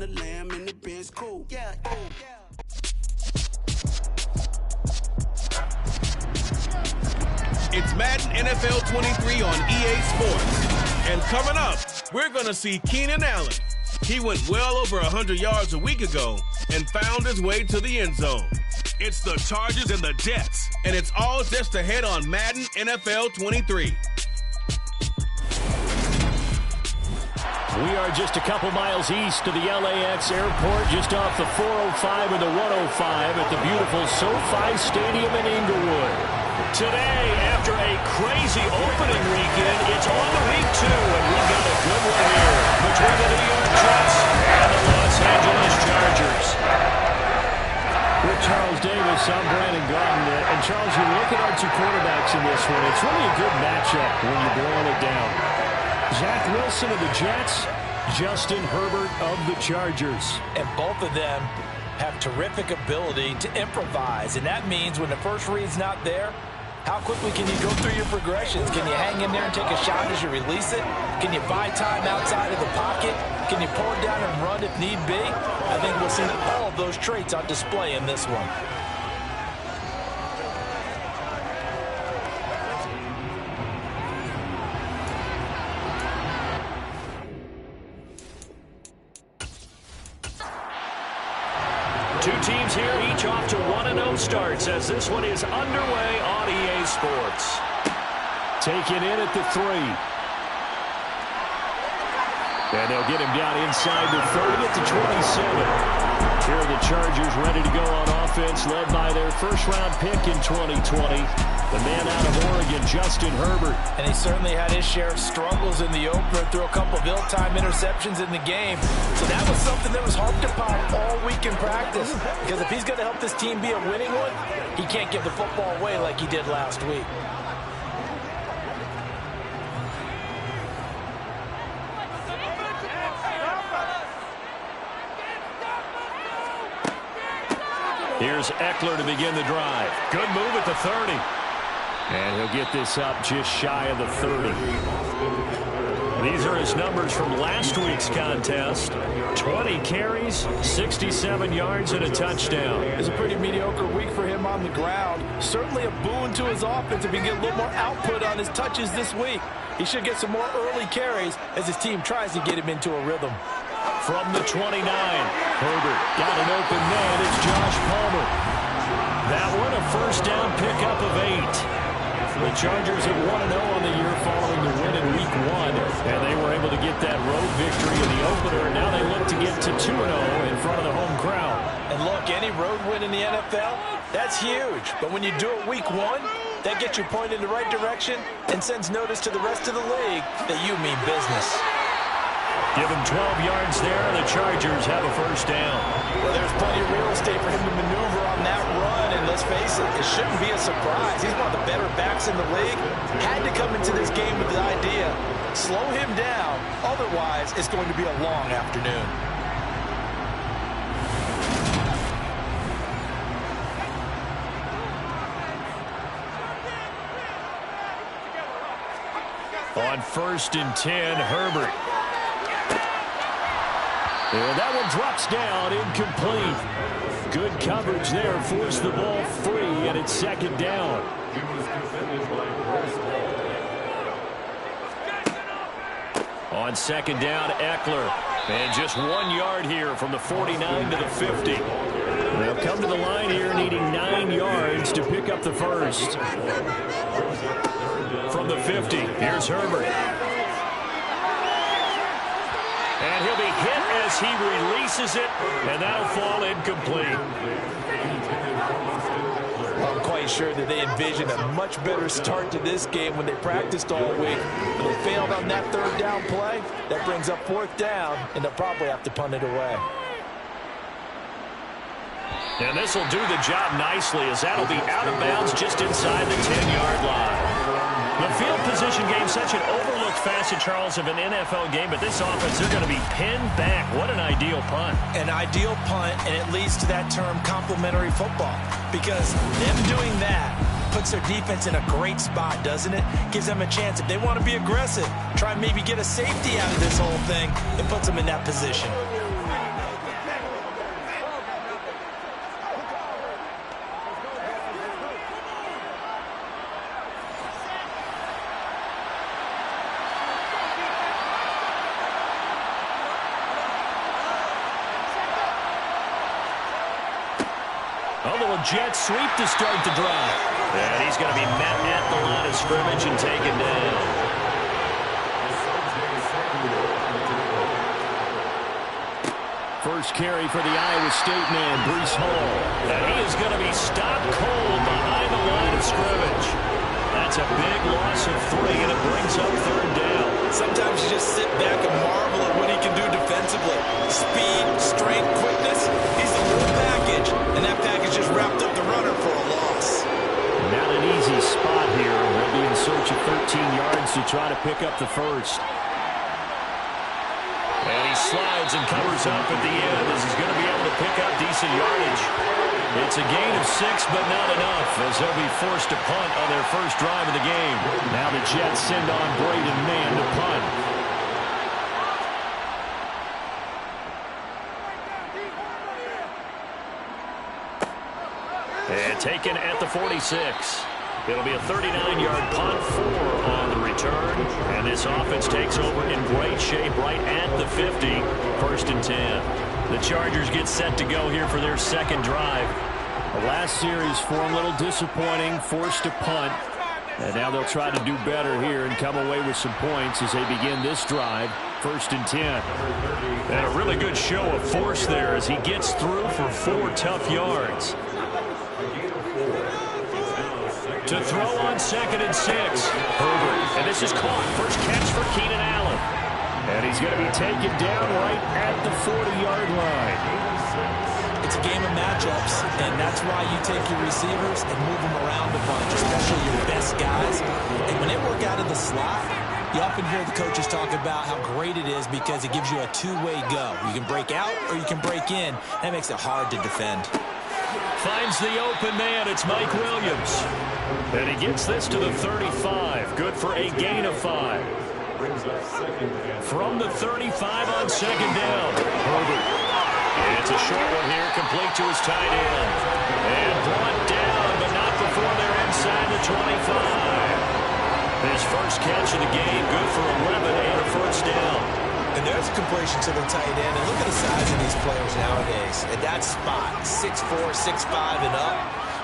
the lamb in the Benz cool. Yeah. It's Madden NFL 23 on EA Sports. And coming up, we're going to see Keenan Allen. He went well over 100 yards a week ago and found his way to the end zone. It's the Chargers and the Jets, and it's all just ahead on Madden NFL 23. We are just a couple miles east of the LAX airport, just off the 405 and the 105 at the beautiful SoFi Stadium in Inglewood. Today, after a crazy opening weekend, it's on to week 2, and we've got a good one here between the New York Jets and the Los Angeles Chargers. With Charles Davis, I'm Brandon Garden. And Charles, you look at our two quarterbacks in this one, it's really a good matchup when you boil it down. Zach Wilson of the Jets, Justin Herbert of the Chargers. And both of them have terrific ability to improvise, and that means when the first read's not there, how quickly can you go through your progressions? Can you hang in there and take a shot as you release it? Can you buy time outside of the pocket? Can you pull it down and run if need be? I think we'll see all of those traits on display in this one. Two teams here, each off to 1-0 starts as this one is underway on EA Sports. Taken in at the 3. And they'll get him down inside the 30 at the 27. Here are the Chargers ready to go on offense, led by their first-round pick in 2020. The man out of Oregon, Justin Herbert. And he certainly had his share of struggles in the opener, threw a couple of ill-timed interceptions in the game. So that was something that was harped upon all week in practice. Because if he's going to help this team be a winning one, he can't give the football away like he did last week. Here's Eckler to begin the drive. Good move at the 30. And he'll get this up just shy of the 30. These are his numbers from last week's contest. 20 carries, 67 yards, and a touchdown. It's a pretty mediocre week for him on the ground. Certainly a boon to his offense if he can get a little more output on his touches this week. He should get some more early carries as his team tries to get him into a rhythm. From the 29, Herbert got an open man. It's Josh Palmer. That one a first down pickup of 8. The Chargers at 1-0 on the year following the win in Week 1, and they were able to get that road victory in the opener, and now they look to get to 2-0 in front of the home crowd. And look, any road win in the NFL, that's huge. But when you do it Week 1, that gets you pointed in the right direction and sends notice to the rest of the league that you mean business. Give him 12 yards there, and the Chargers have a first down. Well, there's plenty of real estate for him to maneuver on that run, and let's face it, it shouldn't be a surprise. He's one of the better backs in the league. Had to come into this game with the idea, slow him down, otherwise it's going to be a long afternoon. On 1st and 10, Herbert. And that one drops down, incomplete. Good coverage there, forced the ball free, and it's 2nd down. On 2nd down, Eckler. And just 1 yard here from the 49 to the 50. They'll come to the line here needing 9 yards to pick up the first. From the 50, here's Herbert. And he'll be hit as he releases it, and that'll fall incomplete. I'm quite sure that they envisioned a much better start to this game when they practiced all week. But they failed on that 3rd down play. That brings up 4th down, and they'll probably have to punt it away. And this will do the job nicely as that'll be out of bounds just inside the 10-yard line. The field position game, such an overlooked facet, Charles, of an NFL game, but this offense, they're going to be pinned back. What an ideal punt. An ideal punt, and it leads to that term complementary football, because them doing that puts their defense in a great spot, doesn't it? Gives them a chance, if they want to be aggressive, try and maybe get a safety out of this whole thing, it puts them in that position. A little jet sweep to start the drive. And he's going to be met at the line of scrimmage and taken down. First carry for the Iowa State man, Breece Hall. And he is going to be stopped cold behind the line of scrimmage. That's a big loss of 3, and it brings up 3rd down. Sometimes you just sit back and marvel at what he can do defensively. Speed, strength, quickness. He's the whole package, and that package just wrapped up the runner for a loss. Not an easy spot here. They'll be in search of 13 yards to try to pick up the first. And he slides and covers up at the end as he's going to be able to pick up decent yardage. It's a gain of 6, but not enough, as they'll be forced to punt on their first drive of the game. Now the Jets send on Braden Mann to punt. And taken at the 46. It'll be a 39-yard punt, 4 on the return. And this offense takes over in great shape right at the 50. 1st and 10. The Chargers get set to go here for their second drive. The last series for them a little disappointing, forced to punt. And now they'll try to do better here and come away with some points as they begin this drive. 1st and 10. And a really good show of force there as he gets through for 4 tough yards. To throw on 2nd and 6. Herbert. And this is caught. First catch for Keenan Allen. And he's going to be taken down right at the 40-yard line. It's a game of matchups, and that's why you take your receivers and move them around a bunch, especially your best guys. And when they work out of the slot, you often hear the coaches talk about how great it is because it gives you a two-way go. You can break out or you can break in. That makes it hard to defend. Finds the open man. It's Mike Williams. And he gets this to the 35. Good for a gain of 5. From the 35 on 2nd down. Herbert. It's a short one here, complete to his tight end. And brought down, but not before they're inside the 25. His first catch of the game, good for 11 and a 1st down. And there's a completion to the tight end. And look at the size of these players nowadays. At that spot, 6'4", 6'5", and up.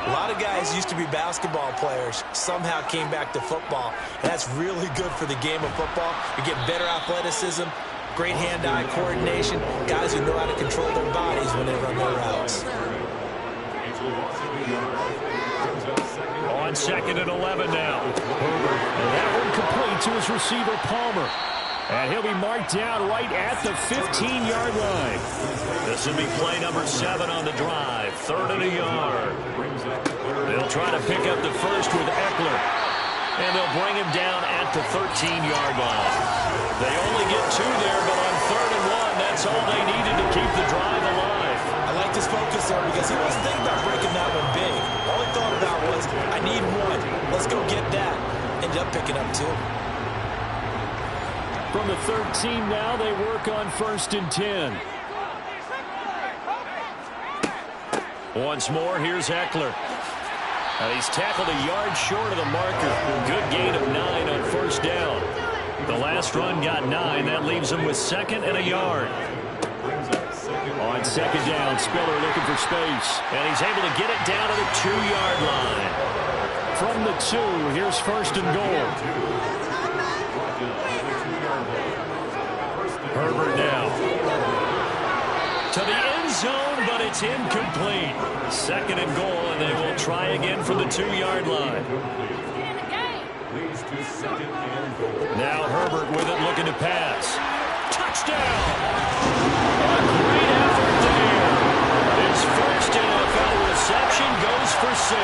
A lot of guys used to be basketball players, somehow came back to football. And that's really good for the game of football. You get better athleticism, great hand-eye coordination, guys who know how to control their bodies when they run their routes. On 2nd and 11 now. Herbert. And that one complete to his receiver, Palmer. And he'll be marked down right at the 15-yard line. This will be play number 7 on the drive. 3rd and a yard. They'll try to pick up the first with Eckler. And they'll bring him down at the 13-yard line. They only get 2 there, but on 3rd and 1, that's all they needed to keep the drive alive. I like his focus there because he wasn't thinking about breaking that one big. All he thought about was, I need 1. Let's go get that. Ended up picking up 2. From the 13 now, they work on 1st and 10. Once more, here's Eckler. He's tackled a yard short of the marker. Good gain of 9 on 1st down. The last run got 9. That leaves him with 2nd and a yard. On 2nd down, Spiller looking for space. And he's able to get it down to the 2-yard line. From the 2, here's 1st and goal. Herbert now. To the end zone, but it's incomplete. 2nd and goal, and they will try again from the 2-yard line. Now Herbert with it, looking to pass. Touchdown! A great effort there. His first NFL reception goes for 6.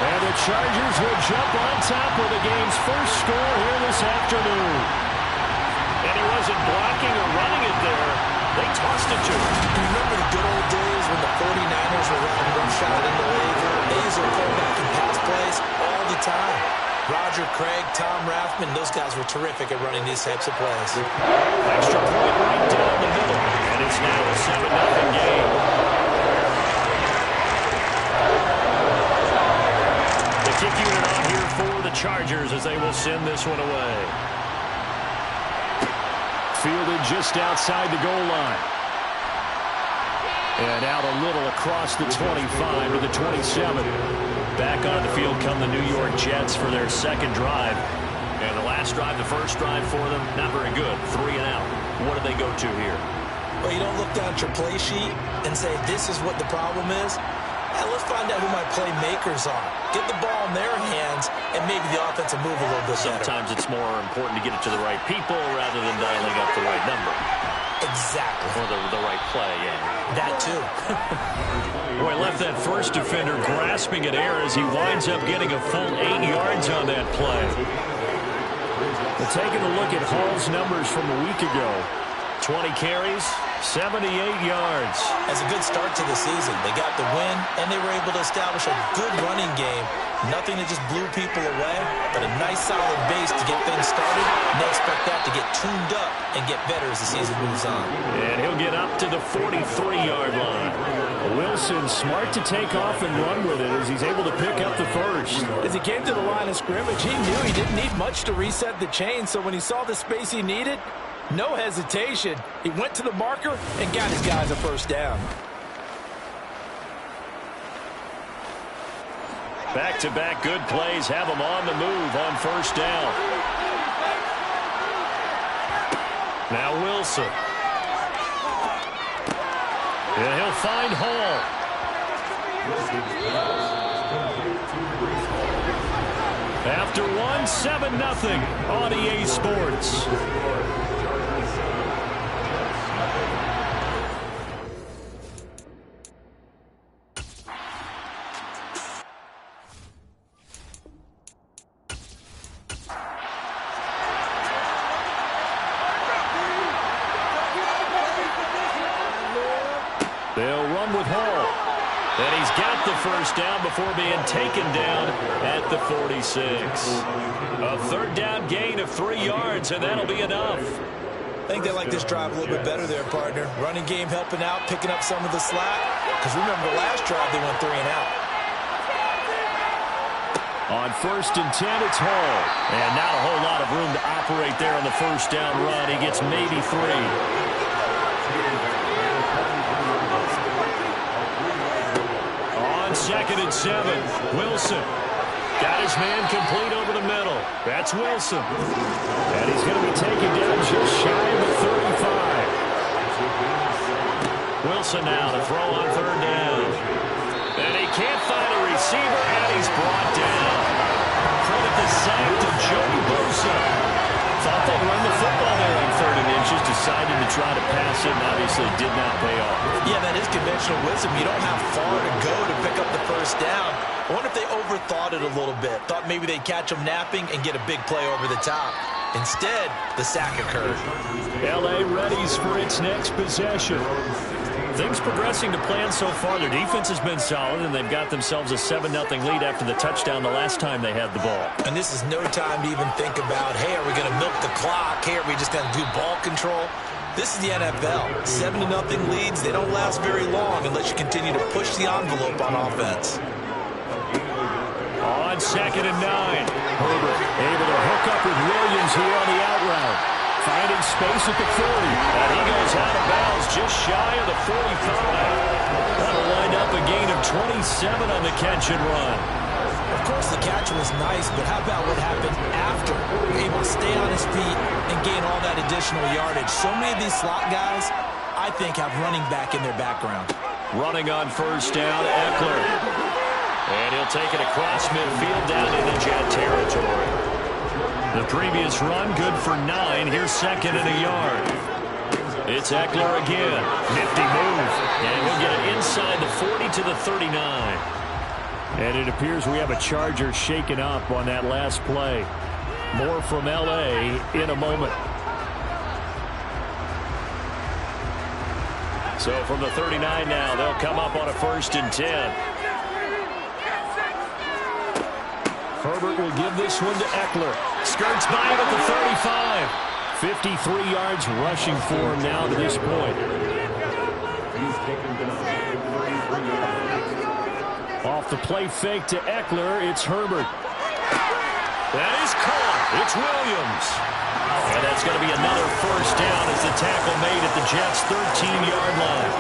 And the Chargers will jump on top with the game's first score here this afternoon. And he wasn't blocking or running it there. They tossed it to him. You remember the good old days when the 49ers were running roughshod into laser pullback and pass plays all the time? Roger Craig, Tom Rathman, those guys were terrific at running these types of plays. Extra point right down the middle. And it's now a 7-0 game. The kick unit on here for the Chargers as they will send this one away. Fielded just outside the goal line. And out a little across the 25 to the 27. Back on the field come the New York Jets for their second drive. And the last drive, the first drive for them, not very good. 3 and out. What do they go to here? Well, you don't look down at your play sheet and say, this is what the problem is. Yeah, let's find out who my playmakers are. Get the ball in their hands, and maybe the offense will move a little bit better. Sometimes it's more important to get it to the right people rather than dialing up the right number. Exactly. Or the right play, yeah. That too. Boy, left that first defender grasping at air as he winds up getting a full 8 yards on that play. But taking a look at Hall's numbers from a week ago, 20 carries, 78 yards. That's a good start to the season. They got the win, and they were able to establish a good running game. Nothing that just blew people away, but a nice solid base to get things started. And they expect that to get tuned up and get better as the season moves on. And he'll get up to the 43-yard line. Wilson smart to take off and run with it as he's able to pick up the first. As he came to the line of scrimmage, he knew he didn't need much to reset the chain, so when he saw the space he needed, no hesitation. He went to the marker and got his guys a first down. Back-to-back good plays have him on the move on first down. Now Wilson. And he'll find Hall. After one, 7-0 on EA Sports. They'll run with Hall. And he's got the first down before being taken down at the 46. A third down gain of 3 yards, and that'll be enough. I think they like this drive a little bit better there, partner. Running game helping out, picking up some of the slack. Because remember, the last drive they went 3 and out. On first and 10, it's Hall. And not a whole lot of room to operate there on the first down run. He gets maybe 3. Second and 7. Wilson got his man complete over the middle. That's Wilson. And he's going to be taken down just shy of the 35. Wilson now to throw on third down. And he can't find a receiver, and he's brought down. Credit the sack to Joey Bosa. Thought they'd run the football there on 3rd and inches. Decided to try to pass it, and obviously did not pay off. Yeah, that is conventional wisdom. You don't have far to go to pick up the first down. I wonder if they overthought it a little bit. Thought maybe they'd catch him napping and get a big play over the top. Instead, the sack occurred. L.A. readies for its next possession. Things progressing to plan so far. Their defense has been solid, and they've got themselves a 7-0 lead after the touchdown the last time they had the ball. And this is no time to even think about, hey, are we going to milk the clock? Hey, are we just going to do ball control? This is the NFL. 7-0 leads, they don't last very long unless you continue to push the envelope on offense. On 2nd and 9, Herbert able to hook up with Williams here on the out route. Finding space at the 40. And he goes out of bounds just shy of the 45. That'll wind up a gain of 27 on the catch and run. Of course, the catch was nice, but how about what happened after? Able to stay on his feet and gain all that additional yardage. So many of these slot guys, I think, have running back in their background. Running on first down, Eckler. And he'll take it across midfield down into Jet territory. The previous run, good for 9. Here's 2nd and a yard. It's Eckler again. Nifty move. And he'll get it inside the 40 to the 39. And it appears we have a Charger shaken up on that last play. More from L.A. in a moment. So from the 39 now, they'll come up on a 1st and 10. Herbert will give this one to Eckler. Skirts by him at the 35. 53 yards rushing for him now to this point. Off the play fake to Eckler, it's Herbert. That is caught. It's Williams. And that's going to be another 1st down as the tackle made at the Jets' 13-yard line.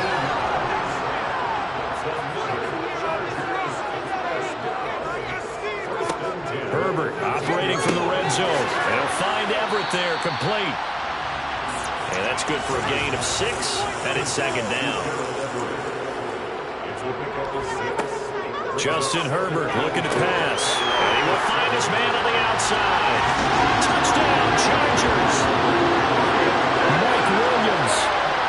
for a gain of 6, and it's second down. Justin Herbert looking to pass. And he will find his man on the outside. Touchdown, Chargers. Mike Williams,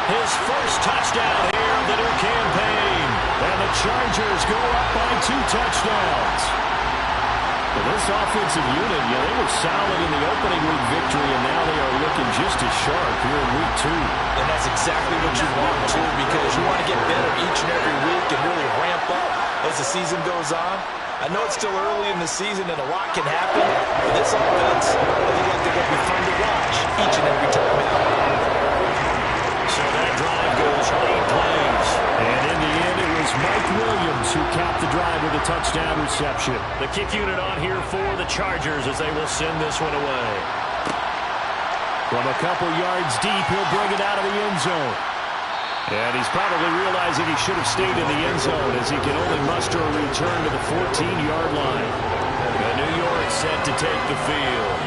his first touchdown here of the new campaign. And the Chargers go up by 2 touchdowns. Well, this offensive unit, they were solid in the opening week victory, and now they are looking just as sharp here in week 2. And that's exactly what you want, too, because you want to get better each and every week and really ramp up as the season goes on. I know it's still early in the season and a lot can happen, but this offense, I think they're going to be fun to watch each and every time out. So that drive goes 8 plays. And in the end, it was Mike Williams who capped the drive with a touchdown reception. The kick unit on here for the Chargers as they will send this one away. From a couple yards deep, he'll bring it out of the end zone. And he's probably realizing he should have stayed in the end zone as he can only muster a return to the 14-yard line. And New York set to take the field.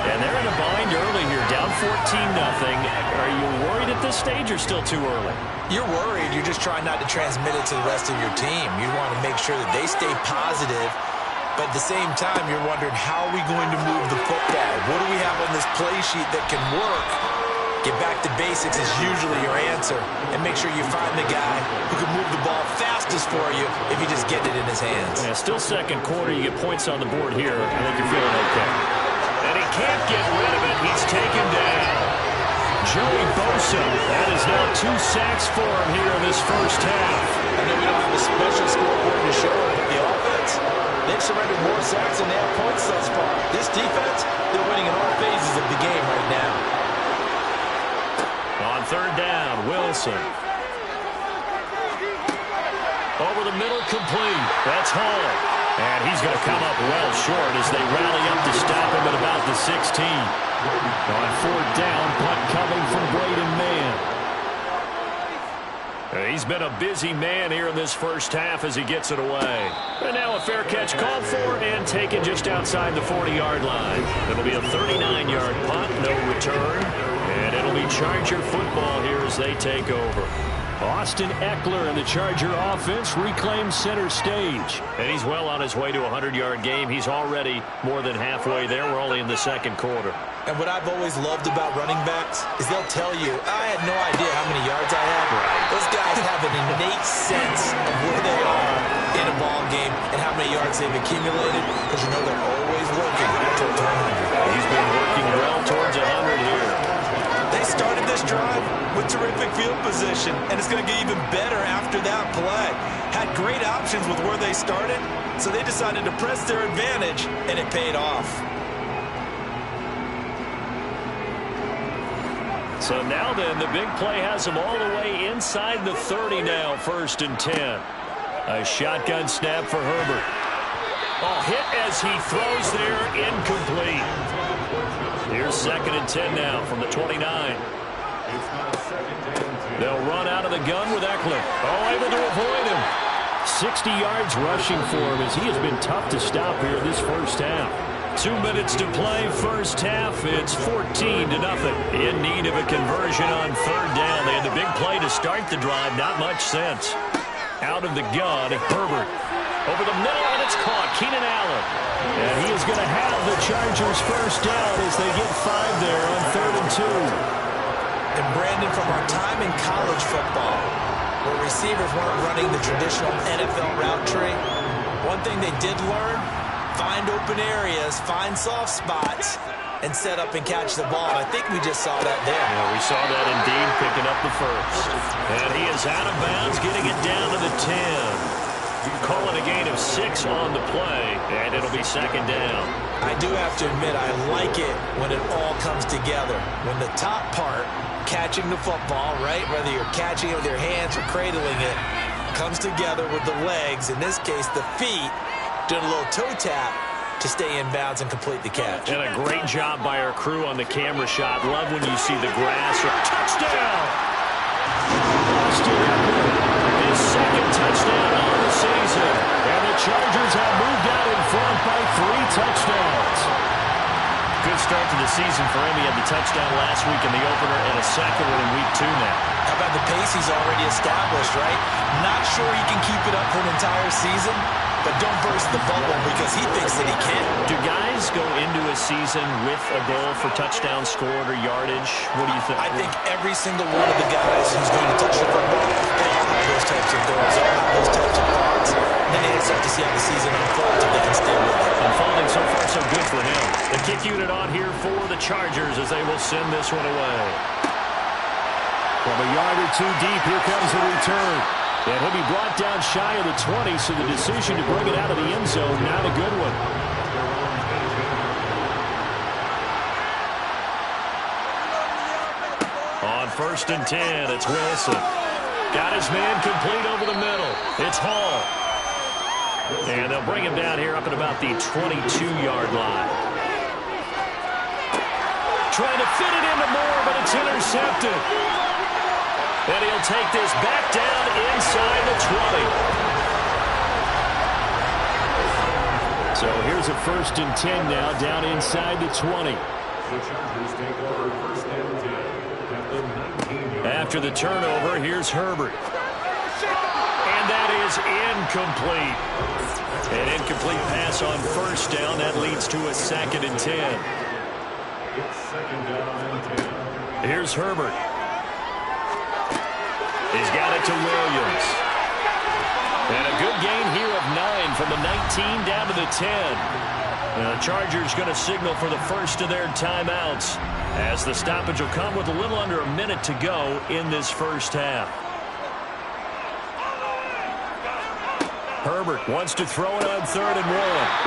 And they're in a bind early here, down 14-0. Are you worried at this stage or still too early? You're worried. You're just trying not to transmit it to the rest of your team. You want to make sure that they stay positive. But at the same time, you're wondering, how are we going to move the football? What do we have on this play sheet that can work? Get back to basics is usually your answer. And make sure you find the guy who can move the ball fastest for you if you just get it in his hands. Yeah, still second quarter. You get points on the board here. I think you're feeling okay. And he can't get rid of it. He's taken down. Joey Bosa. That is now 2 sacks for him here in this first half. I know we don't have a special scoreboard to show it, but the offense, they've surrendered more sacks than they have points thus far. This defense, they're winning in all phases of the game right now. On third down, Wilson. Over the middle, complete. That's Hall. And he's going to come up well short as they rally up to stop him at about the 16. On fourth down, punt coming from Braden Mann. He's been a busy man here in this first half as he gets it away. And now a fair catch called for and taken just outside the 40-yard line. It'll be a 39-yard punt, no return. And it'll be Charger football here as they take over. Austin Eckler and the Charger offense reclaims center stage. And he's well on his way to a 100-yard game. He's already more than halfway there. We're only in the second quarter. And what I've always loved about running backs is they'll tell you, I had no idea how many yards I had. Those guys have an innate sense of where they are in a ball game and how many yards they've accumulated, because you know they're always working towards 100. He's been working well towards 100 here. They started this drive with terrific field position, and it's going to get even better after that play. Had great options with where they started, so they decided to press their advantage, and it paid off. So now then, the big play has him all the way inside the 30 now, 1st and 10. A shotgun snap for Herbert. Hit as he throws there, incomplete. Here's 2nd and 10 now from the 29. They'll run out of the gun with Eckler. Able to avoid him. 60 yards rushing for him as he has been tough to stop here this first half. 2 minutes to play, first half. It's 14-0. In need of a conversion on third down. They had the big play to start the drive. Not much sense. Out of the gun, Herbert. Over the middle, and it's caught. Keenan Allen. And he is going to have the Chargers first down as they get 5 there on 3rd and 2. And Brandon, from our time in college football, where receivers weren't running the traditional NFL route tree, one thing they did learn, find open areas, find soft spots, and set up and catch the ball. I think we just saw that there. Yeah, we saw that indeed, picking up the first. And he is out of bounds, getting it down to the 10. Calling a gain of 6 on the play, and it'll be 2nd down. I do have to admit, I like it when it all comes together. When the top part, catching the football, right, whether you're catching it with your hands or cradling it, comes together with the legs, in this case the feet, doing a little toe tap to stay in bounds and complete the catch. And a great job by our crew on the camera shot. Love when you see the grass. Touchdown! Austin Eckler, his 2nd touchdown on the season. And the Chargers have moved out in front by 3 touchdowns. Good start to the the season for him. He had the touchdown last week in the opener and a second one in week 2 now. How about the pace he's already established, right? Not sure he can keep it up for an entire season, but don't burst the bubble because he thinks that he can. Do guys go into a season with a goal for touchdown scored or yardage? What do you think? I think every single one of the guys who's going to touch the football, they all have those types of goals, they all have those types of thoughts. And then they just have to see how the season unfolds if they can stay with it. Unfolding so far so good for him. The kick unit on here for the Chargers as they will send this one away. From a yard or two deep, here comes the return. And he'll be brought down shy of the 20, so the decision to bring it out of the end zone, not a good one. On 1st and 10, it's Wilson. Got his man complete over the middle. It's Hall. And they'll bring him down here up at about the 22-yard line. Trying to fit it into Moore, but it's intercepted. And he'll take this back down inside the 20. So here's a 1st and 10 now, down inside the 20. After the turnover, here's Herbert. And that is incomplete. An incomplete pass on 1st down. That leads to a 2nd and 10. Here's Herbert. He's got it to Williams. And a good gain here of 9 from the 19 down to the 10. And the Chargers going to signal for the first of their timeouts as the stoppage will come with a little under a minute to go in this first half. Herbert wants to throw it on 3rd and 1.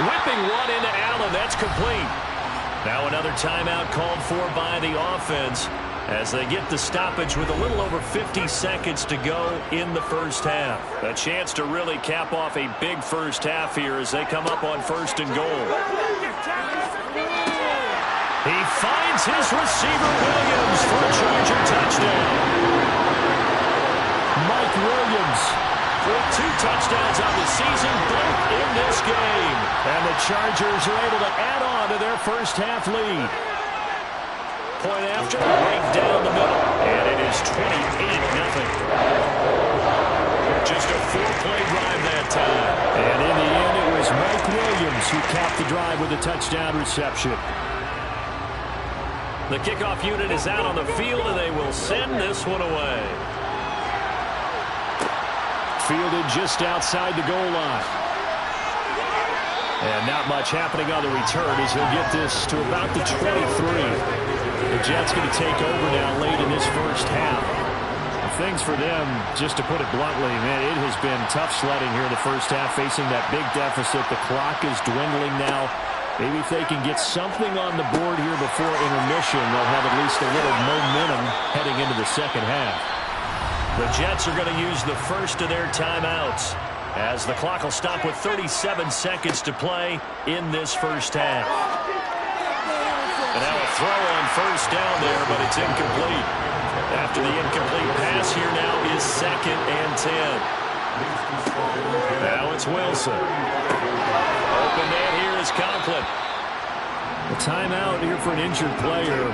Whipping one into Allen. That's complete. Now another timeout called for by the offense as they get the stoppage with a little over 50 seconds to go in the first half. A chance to really cap off a big first half here as they come up on 1st and goal. He finds his receiver Williams for a Charger touchdown. Mike Williams with 2 touchdowns on the season, both in this game. And the Chargers are able to add on to their first half lead. Point after, right down the middle. And it is 28-0. Just a 4-play drive that time. And in the end, it was Mike Williams who capped the drive with a touchdown reception. The kickoff unit is out on the field, and they will send this one away. Fielded just outside the goal line. And not much happening on the return as he'll get this to about the 23. The Jets going to take over now late in this first half. Things for them, just to put it bluntly, man, it has been tough sledding here in the first half, facing that big deficit. The clock is dwindling now. Maybe if they can get something on the board here before intermission, they'll have at least a little momentum heading into the second half. The Jets are going to use the first of their timeouts as the clock will stop with 37 seconds to play in this first half. And now a throw on 1st down there, but it's incomplete. After the incomplete pass here now is 2nd and 10. Now it's Wilson. Open man here is Conklin. A timeout here for an injured player.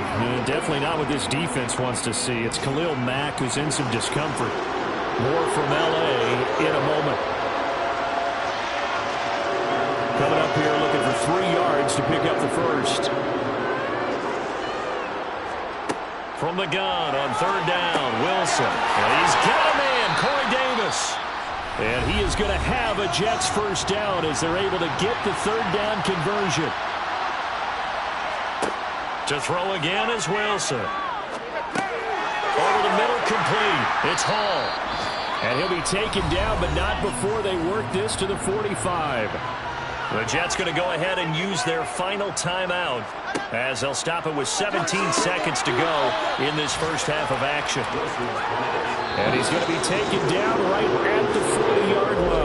Definitely not what this defense wants to see. It's Khalil Mack who's in some discomfort. More from L.A. in a moment. Coming up here looking for 3 yards to pick up the first. From the gun on 3rd down, Wilson. And he's got a man, Corey Davis. And he is going to have a Jets first down as they're able to get the 3rd down conversion. To throw again is Wilson. Over the middle, complete. It's Hall. And he'll be taken down, but not before they work this to the 45. The Jets going to go ahead and use their final timeout as they'll stop it with 17 seconds to go in this first half of action. And he's going to be taken down right at the 40-yard line.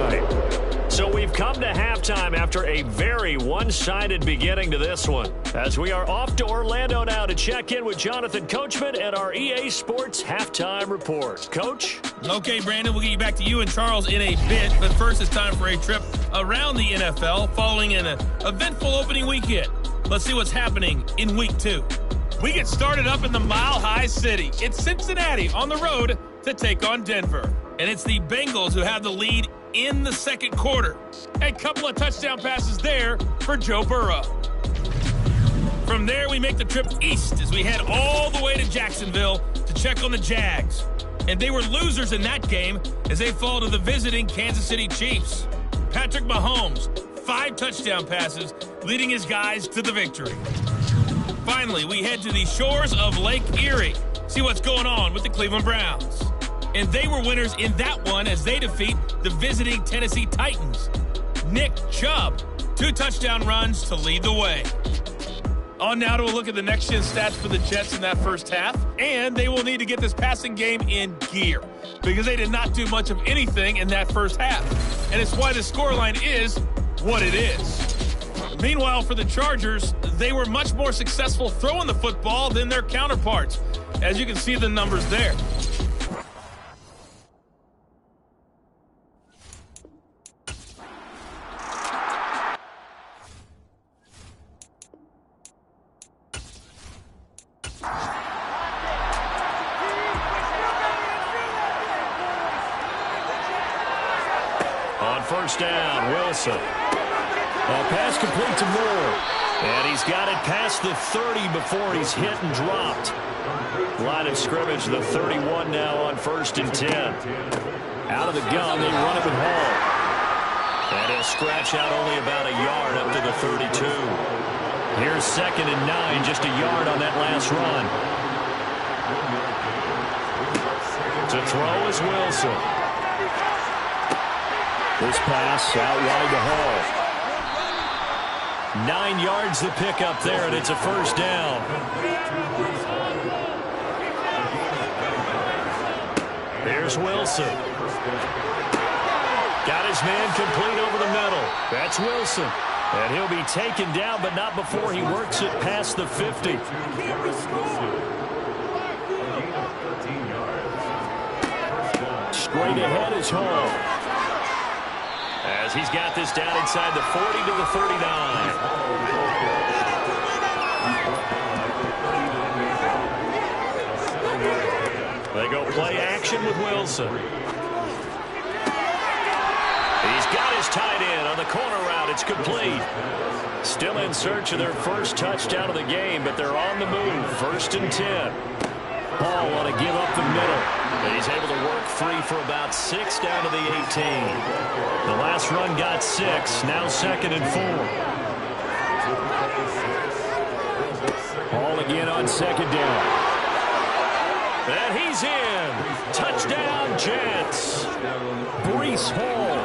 So we've come to halftime after a very one-sided beginning to this one. As we are off to Orlando now to check in with Jonathan Coachman and our EA Sports Halftime Report. Coach? Okay, Brandon, we'll get you back to you and Charles in a bit. But first, it's time for a trip around the NFL following an eventful opening weekend. Let's see what's happening in week 2. We get started up in the Mile High City. It's Cincinnati on the road to take on Denver. And it's the Bengals who have the lead in the second quarter. A couple of touchdown passes there for Joe Burrow. From there, we make the trip east as we head all the way to Jacksonville to check on the Jags. And they were losers in that game as they fall to the visiting Kansas City Chiefs. Patrick Mahomes, 5 touchdown passes, leading his guys to the victory. Finally, we head to the shores of Lake Erie, see what's going on with the Cleveland Browns. And they were winners in that one as they defeat the visiting Tennessee Titans. Nick Chubb, 2 touchdown runs to lead the way. On now to a look at the next-gen stats for the Jets in that first half. And they will need to get this passing game in gear because they did not do much of anything in that first half. And it's why the scoreline is what it is. Meanwhile, for the Chargers, they were much more successful throwing the football than their counterparts, as you can see the numbers there. On first down, Wilson. Pass complete to Moore. And he's got it past the 30 before he's hit and dropped. Line of scrimmage, the 31 now on 1st and 10. Out of the gun, they run it with Hall. And he'll scratch out only about a yard up to the 32. Here's 2nd and 9, just a yard on that last run. To throw is Wilson. This pass out wide to Hall. 9 yards the pickup there, and it's a first down. There's Wilson. Got his man complete over the middle. That's Wilson. And he'll be taken down, but not before he works it past the 50. Straight ahead is Hall. As he's got this down inside the 40 to the 39. They go play action with Wilson. He's got his tight end on the corner route. It's complete. Still in search of their first touchdown of the game, but they're on the move. 1st and 10. Hall want to give up the middle. But he's able to work free for about 6 down to the 18. The last run got 6. Now 2nd and 4. Hall again on 2nd down. And he's in. Touchdown, Jets. Breece Hall,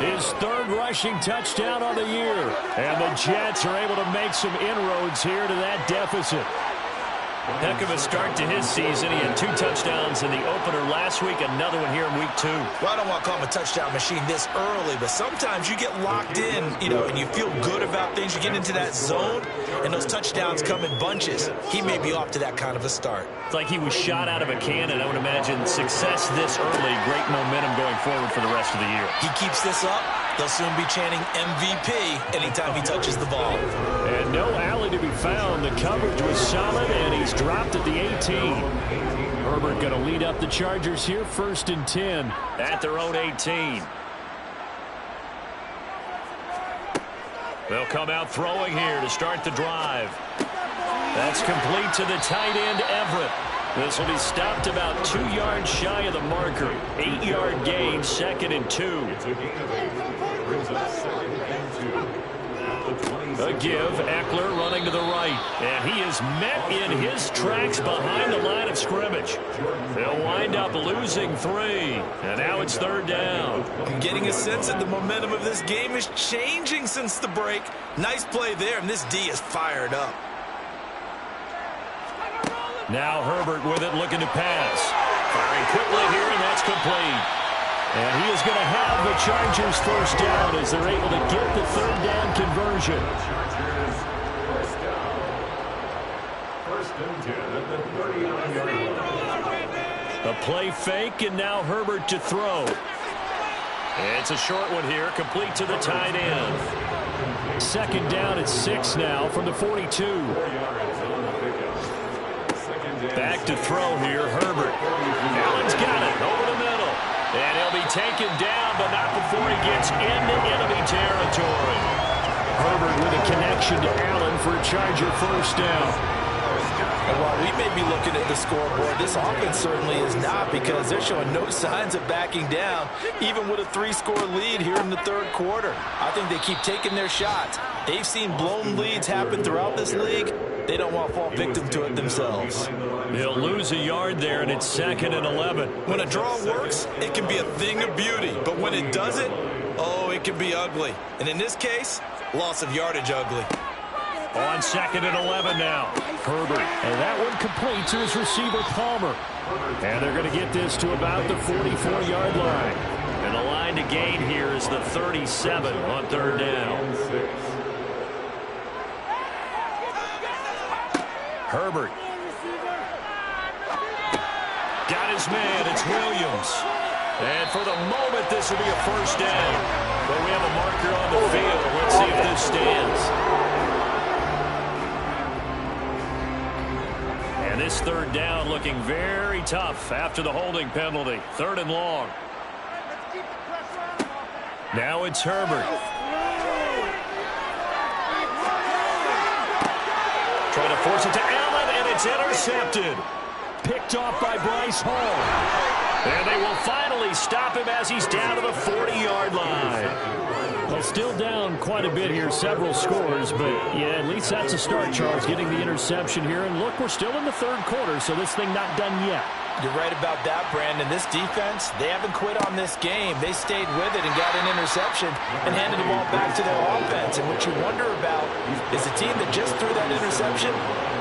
his 3rd rushing touchdown on the year. And the Jets are able to make some inroads here to that deficit. Heck of a start to his season. He had 2 touchdowns in the opener last week, another one here in week 2. Well, I don't want to call him a touchdown machine this early, but sometimes you get locked in, and you feel good about things. You get into that zone, and those touchdowns come in bunches. He may be off to that kind of a start. It's like he was shot out of a cannon. I would imagine success this early, great momentum going forward for the rest of the year. He keeps this up, they'll soon be chanting MVP anytime he touches the ball. And no alley to be found. The coverage was solid, and he's dropped at the 18. Herbert going to lead up the Chargers here, 1st and 10 at their own 18. They'll come out throwing here to start the drive. That's complete to the tight end, Everett. This will be stopped about 2 yards shy of the marker. 8-yard gain, 2nd and 2. A give, Eckler running to the right. And he is met in his tracks behind the line of scrimmage. They'll wind up losing 3. And now it's 3rd down. I'm getting a sense that the momentum of this game is changing since the break. Nice play there, and this D is fired up. Now Herbert with it, looking to pass. Firing quickly here, and that's complete. And he is going to have the Chargers first down as they're able to get the 3rd down conversion. A play fake, and now Herbert to throw. It's a short one here, complete to the tight end. Second down at 6 now from the 42. Back to throw here, Herbert. Allen's got it over the middle. And he'll be taken down, but not before he gets into enemy territory. Herbert with a connection to Allen for a Charger first down. And while we may be looking at the scoreboard, this offense certainly is not, because they're showing no signs of backing down, even with a 3-score lead here in the third quarter. I think they keep taking their shots. They've seen blown leads happen throughout this league. They don't want to fall victim to it themselves. They'll lose a yard there, and it's 2nd and 11. When a draw works, it can be a thing of beauty. But when it doesn't, oh, it can be ugly. And in this case, loss of yardage ugly. On 2nd and 11 now. Herbert. And that one complete to his receiver, Palmer. And they're going to get this to about the 44-yard line. And the line to gain here is the 37 on 3rd down. Herbert. Got his man. It's Williams. And for the moment, this will be a first down. But we have a marker on the field. Let's see if this stands. And this 3rd down looking very tough after the holding penalty. 3rd and long. Now it's Herbert. Trying to force it to Allen, and it's intercepted. Picked off by Bryce Hall. And they will finally stop him as he's down to the 40-yard line. Well, still down quite a bit here, several scores, but yeah, at least that's a start, Charles, getting the interception here. And look, we're still in the 3rd quarter, so this thing not done yet. You're right about that, Brandon. This defense, they haven't quit on this game. They stayed with it and got an interception and handed the ball back to their offense. And what you wonder about is the team that just threw that interception,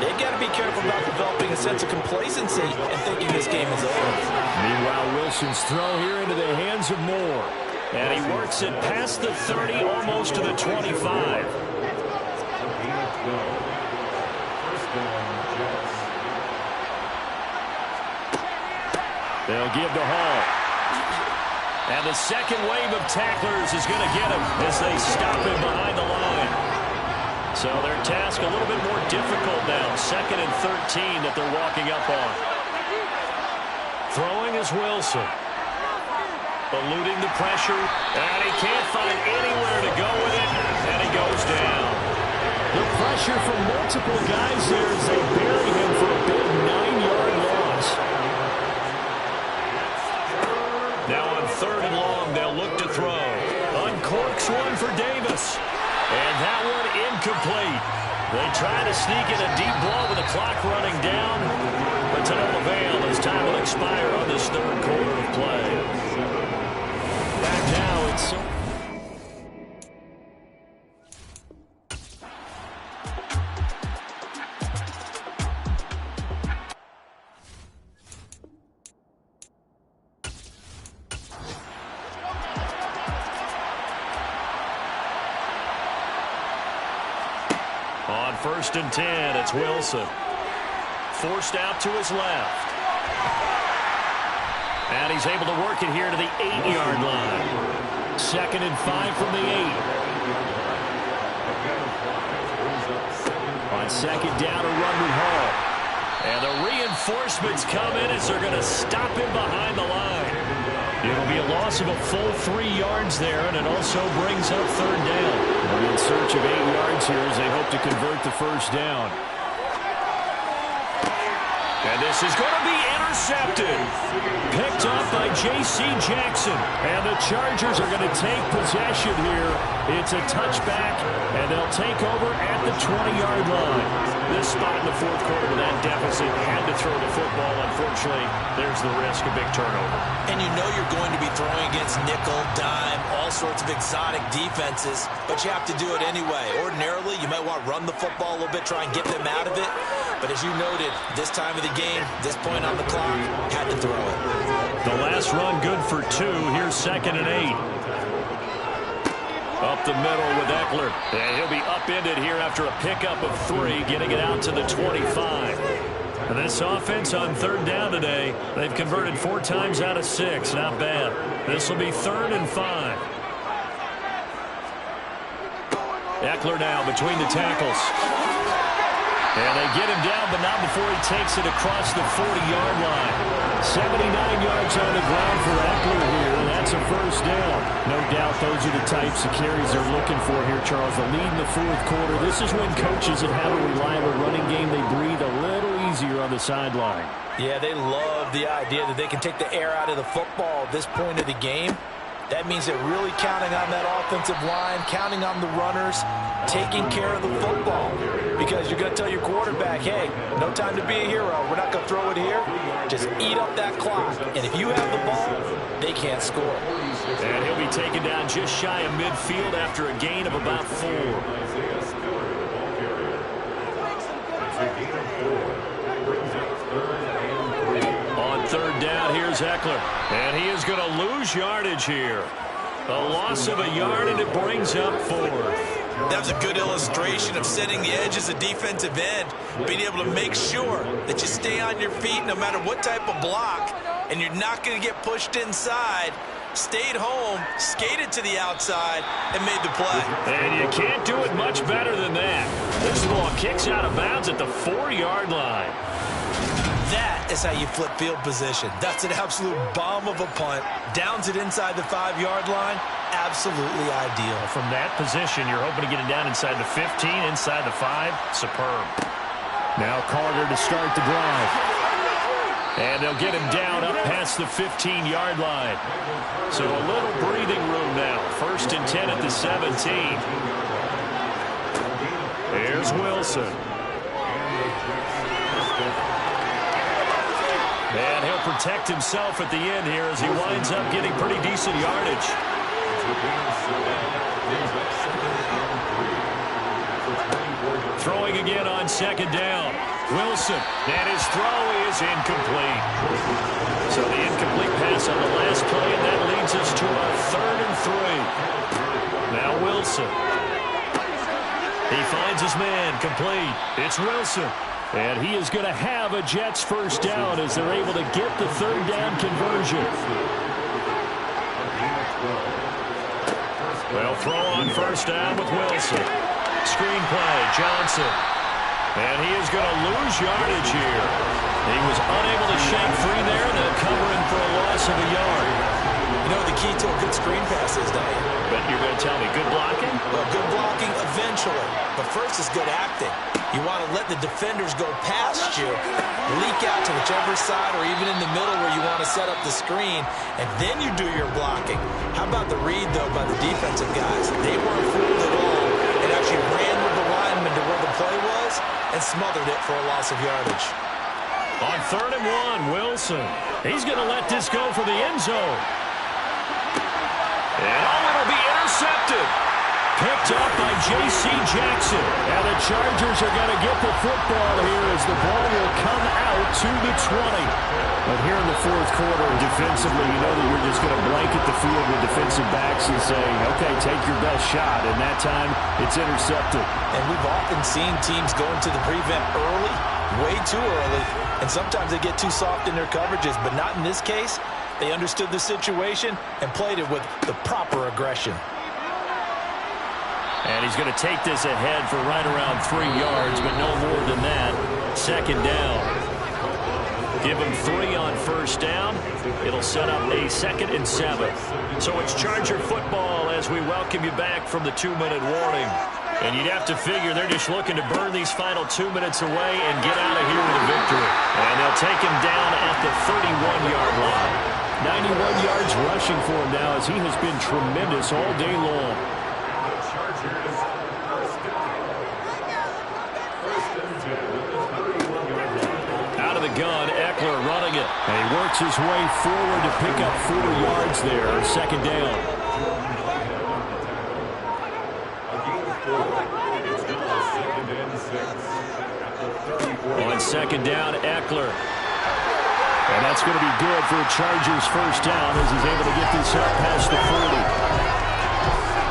they've got to be careful about developing a sense of complacency and thinking this game is over. Meanwhile, Wilson's throw here into the hands of Moore. And he works it past the 30, almost to the 25. They'll give to Hall. And the second wave of tacklers is going to get him as they stop him behind the line. So their task a little bit more difficult now. 2nd and 13 that they're walking up on. Throwing is Wilson. Eluding the pressure, and he can't find anywhere to go with it, and he goes down. The pressure from multiple guys there as they bury him for a big 9-yard loss. Now on 3rd and long, they'll look to throw. Uncorks one for Davis, and that one incomplete. They try to sneak in a deep ball with the clock running down, but to no avail as time will expire on this 3rd quarter of play. Back now, it's on 1st and 10, it's Wilson. Forced out to his left. And he's able to work it here to the 8-yard line. 2nd and 5 from the 8. On 2nd down, a run with Hall. And the reinforcements come in as they're going to stop him behind the line. It'll be a loss of a full 3 yards there, and it also brings up 3rd down. They're in search of 8 yards here as they hope to convert the first down. And this is going to be intercepted. Picked off by J.C. Jackson. And the Chargers are going to take possession here. It's a touchback, and they'll take over at the 20-yard line. This spot in the 4th quarter with that deficit, had to throw the football. Unfortunately, there's the risk of big turnover. And you know you're going to be throwing against nickel, dime, all sorts of exotic defenses, but you have to do it anyway. Ordinarily, you might want to run the football a little bit, try and get them out of it. But as you noted, this time of the game, this point on the clock, had to throw it. The last run good for 2. Here's 2nd and 8. Up the middle with Eckler. And he'll be upended here after a pickup of 3, getting it out to the 25. And this offense on 3rd down today, they've converted 4 times out of 6. Not bad. This will be 3rd and 5. Eckler now between the tackles. And they get him down, but not before he takes it across the 40-yard line. 79 yards on the ground for Eckler here, and that's a first down. No doubt those are the types of carries they're looking for here, Charles. The lead in the fourth quarter. This is when coaches that have a reliable running game, they breathe a little easier on the sideline. Yeah, they love the idea that they can take the air out of the football at this point of the game. That means they're really counting on that offensive line, counting on the runners, taking care of the football. Because you're going to tell your quarterback, hey, no time to be a hero. We're not going to throw it here. Just eat up that clock. And if you have the ball, they can't score. And he'll be taken down just shy of midfield after a gain of about 4. On third down, here's Eckler. And he is going to lose yardage here. A loss of a yard, and it brings up 4th. That was a good illustration of setting the edge as a defensive end, being able to make sure that you stay on your feet no matter what type of block, and you're not going to get pushed inside. Stayed home, skated to the outside, and made the play. And you can't do it much better than that. This ball kicks out of bounds at the 4-yard line. That is how you flip field position. That's an absolute bomb of a punt. Downs it inside the 5-yard line. Absolutely ideal. From that position, you're hoping to get it down inside the 15, inside the 5. Superb. Now Carter to start the drive. And they'll get him down up past the 15-yard line. So a little breathing room now. 1st and 10 at the 17. There's Wilson. And he'll protect himself at the end here as he winds up getting pretty decent yardage. Throwing again on 2nd down. Wilson, and his throw is incomplete. So the incomplete pass on the last play, and that leads us to a 3rd and 3. Now Wilson. He finds his man, complete. It's Wilson. And he is going to have a Jets first down as they're able to get the 3rd down conversion. Well, throw on 1st down with Wilson. Screenplay, Johnson. And he is going to lose yardage here. He was unable to shake free there, and they'll cover him for a loss of a yard. You know what the key to a good screen pass is, don't you? But you're going to tell me good blocking? Well, good blocking eventually. But first is good acting. You want to let the defenders go past you, leak out to whichever side or even in the middle where you want to set up the screen, and then you do your blocking. How about the read, though, by the defensive guys? They weren't fooled at all and actually ran with the lineman to where the play was and smothered it for a loss of yardage. On 3rd and 1, Wilson. He's going to let this go for the end zone. And it'll be intercepted. Picked up by J.C. Jackson. And the Chargers are going to get the football here as the ball will come out to the 20. But here in the 4th quarter, defensively, you know that you're just going to blanket the field with defensive backs and say, okay, take your best shot. And that time, it's intercepted. And we've often seen teams go into the prevent early, way too early, and sometimes they get too soft in their coverages, but not in this case. They understood the situation and played it with the proper aggression. And he's going to take this ahead for right around 3 yards, but no more than that. 2nd down. Give him 3 on 1st down. It'll set up a 2nd and 7. So it's Charger football as we welcome you back from the 2-minute warning. And you'd have to figure they're just looking to burn these final 2 minutes away and get out of here with a victory. And they'll take him down at the 31-yard line. 91 yards rushing for him now as he has been tremendous all day long. Out of the gun, Eckler running it. And he works his way forward to pick up 4 yards there. 2nd down. On 2nd down, Eckler. And that's going to be good for a Chargers first down as he's able to get this up past the 40.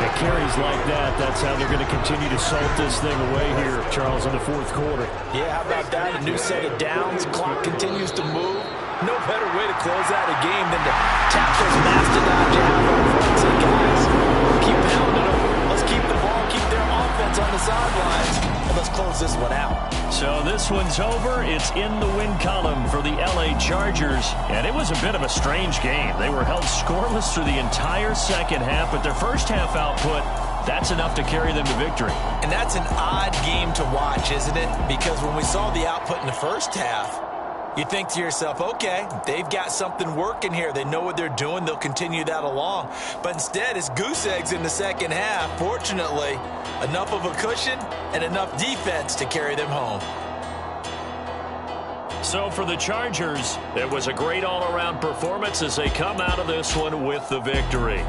At carries like that, that's how they're going to continue to salt this thing away here, Charles, in the 4th quarter. Yeah, how about that? A new set of downs. Clock continues to move. No better way to close out a game than to tap those mastodon jabs on the front. Say, guys, keep pounding them. Let's keep the ball, keep their offense one's over. It's in the win column for the LA Chargers. And it was a bit of a strange game. They were held scoreless through the entire second half, but their first half output, that's enough to carry them to victory. And that's an odd game to watch, isn't it? Because when we saw the output in the first half, you think to yourself, okay, they've got something working here. They know what they're doing. They'll continue that along. But instead, it's goose eggs in the second half. Fortunately, enough of a cushion and enough defense to carry them home. So for the Chargers, it was a great all-around performance as they come out of this one with the victory.